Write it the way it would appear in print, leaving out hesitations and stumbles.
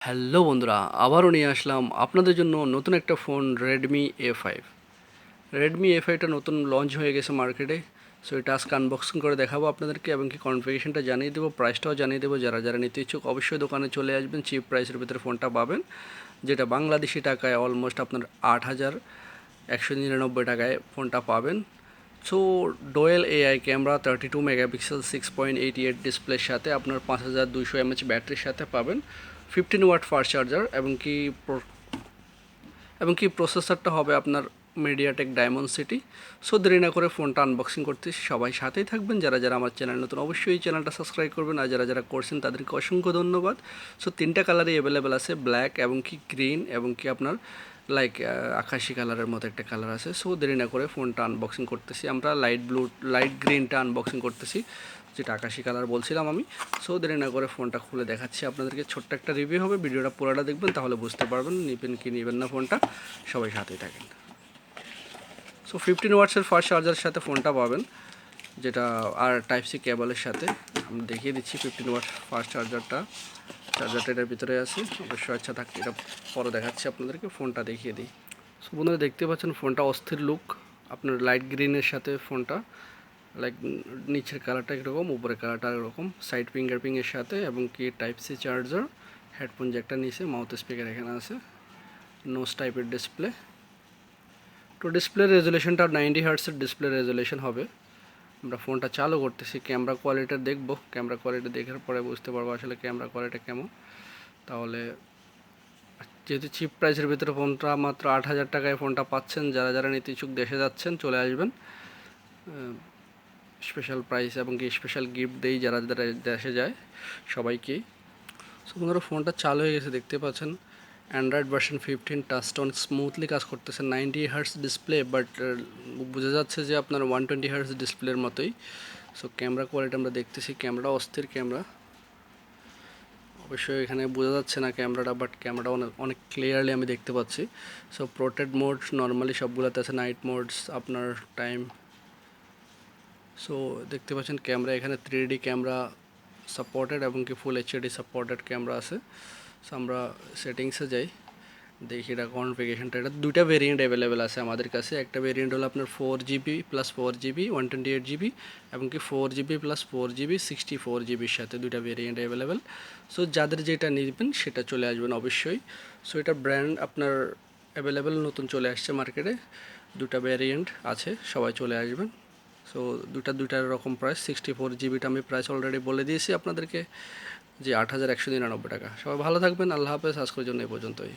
Hello বন্ধুরা, আবারও নিয়ে আসলাম আপনাদের জন্য নতুন একটা ফোন Redmi A5। Redmi A5টা নতুন লঞ্চ হয়ে গেছে মার্কেটে। সো এটা আজকে আনবক্সিং করে দেখাবো আপনাদেরকে এবং কি কনফিগারেশনটা জানিয়ে দেবো, প্রাইসটাও জানিয়ে দেবো। যারা যারা নিতে ইচ্ছুক অবশ্যই দোকানে চলে আসবেন, চিপ প্রাইসের ভিতরে ফোনটা পাবেন, যেটা বাংলাদেশি টাকায় অলমোস্ট আপনার 8,199 টাকায় ফোনটা পাবেন। সো ডোয়েল এআই ক্যামেরা, 32 মেগাপিক্সেল, 6.88 ডিসপ্লের সাথে আপনার 5200 mAh ব্যাটারির সাথে পাবেন, 15 ওয়াট ফাস্ট চার্জার এবং কি প্রসেসরটা হবে আপনার মিডিয়াটেক ডায়মন্ড সিটি। সো দেরি না করে ফোনটা আনবক্সিং করতেছি, সবাই সাথেই থাকবেন। যারা যারা আমার চ্যানেল নতুন অবশ্যই এই চ্যানেলটা সাবস্ক্রাইব করবেন, আর যারা যারা করছেন তাদেরকে অসংখ্য ধন্যবাদ। সো তিনটা কালারই অ্যাভেলেবেল আছে, ব্ল্যাক এবং কি গ্রিন এবং কি আপনার লাইক আকাশি কালারের মতো একটা কালার আছে। সো দেরি না করে ফোনটা আনবক্সিং করতেছি আমরা। লাইট গ্রিনটা আনবক্সিং করতেছি, যেটা আকাশি কালার বলছিলাম আমি। সো দেরি না করে ফোনটা খুলে দেখাচ্ছি আপনাদেরকে। ছোট্ট একটা রিভিউ হবে, ভিডিওটা পুরোটা দেখবেন, তাহলে বুঝতে পারবেন নেবেন কি নেবেন না ফোনটা। সবাই সাথেই থাকেন। সো 15 ওয়াটসের ফাস্ট চার্জারের সাথে ফোনটা পাবেন, যেটা আর টাইপ সি কেবলের সাথে। আমি দেখিয়ে দিচ্ছি 15 ওয়াট ফাস্ট চার্জারটা এটার ভিতরে আছে। অবশ্যই আচ্ছা থাকতে এটা পরে দেখাচ্ছি আপনাদেরকে, ফোনটা দেখিয়ে দিই। সো বন্ধুরা দেখতে পাচ্ছেন ফোনটা অস্থির লুক, আপনার লাইট গ্রিনের সাথে ফোনটা লাইক নিচের কালারটা এরকম, উপরের কালারটা এরকম, সাইড ফিঙ্গারপ্রিন্টের সাথে এবং কি টাইপ সি চার্জার, হেডফোন জ্যাকটা নিচে, মাউথ স্পিকার এখানে আছে, নোজ টাইপের ডিসপ্লে। তো ডিসপ্লে রেজুলেশনটা 90 হার্টসের ডিসপ্লে রেজুলেশন হবে। আমরা ফোনটা চালু করতেছি, ক্যামেরা কোয়ালিটি দেখব, ক্যামেরা কোয়ালিটি দেখার পরে বুঝতে পারবো আসলে ক্যামেরা কোয়ালিটি কেমন। তাহলে যেহেতু চিপ প্রাইসের ভিতরে ফোনটা মাত্র 8,000 টাকায় ফোনটা পাচ্ছেন, যারা যারা নিতে ইচ্ছুক দেশে যাচ্ছেন চলে আসবেন। স্পেশাল প্রাইস এবং কি স্পেশাল গিফট দেই যারা যারা দেশে যায় সবাইকেই। সো বন্ধুরা ফোনটা চালু হয়ে গেছে, দেখতে পাচ্ছেন অ্যান্ড্রয়েড ভার্সন 15 টাচটোন স্মুথলি কাজ করতেছে। 90 হার্টস ডিসপ্লে, বাট বোঝা যাচ্ছে যে আপনার 120 হার্টস ডিসপ্লের মতোই। সো ক্যামেরা কোয়ালিটি আমরা দেখতেছি, ক্যামেরা অস্থির ক্যামেরা। অবশ্যই এখানে বোঝা যাচ্ছে না ক্যামেরাটা, বাট ক্যামেরাটা অনেক অনেক ক্লিয়ারলি আমি দেখতে পাচ্ছি। সো পোর্ট্রেট মোড নর্মালি সবগুলোতে আছে, নাইট মোডস আপনার টাইম। সো দেখতে পাচ্ছেন ক্যামেরা এখানে 3D ক্যামেরা সাপোর্টেড এবং কি ফুল এইচডি সাপোর্টেড ক্যামেরা আছে। সো আমরা সেটিংসে যাই, দেখি এটা কনফিগারেশনটা। এটা দুইটা ভেরিয়েন্ট অ্যাভেলেবেল আছে আমাদের কাছে। একটা ভেরিয়েন্ট হলো আপনার 4GB প্লাস 4GB 128GB এবং কি 4GB প্লাস 4GB 64GBর সাথে দুইটা ভেরিয়েন্ট অ্যাভেলেবেল। সো যাদের যেটা নেবেন সেটা চলে আসবেন অবশ্যই। সো এটা ব্র্যান্ড আপনার অ্যাভেলেবেল নতুন চলে আসছে মার্কেটে, দুটা ভেরিয়েন্ট আছে, সবাই চলে আসবেন। সো দুটার রকম প্রাইস। 64GBটা আমি প্রাইস অলরেডি বলে দিয়েছি আপনাদেরকে, যে 8,199 টাকা। সবাই ভালো থাকবেন, আল্লাহ হাফেজ। আজকের জন্য এই পর্যন্তই।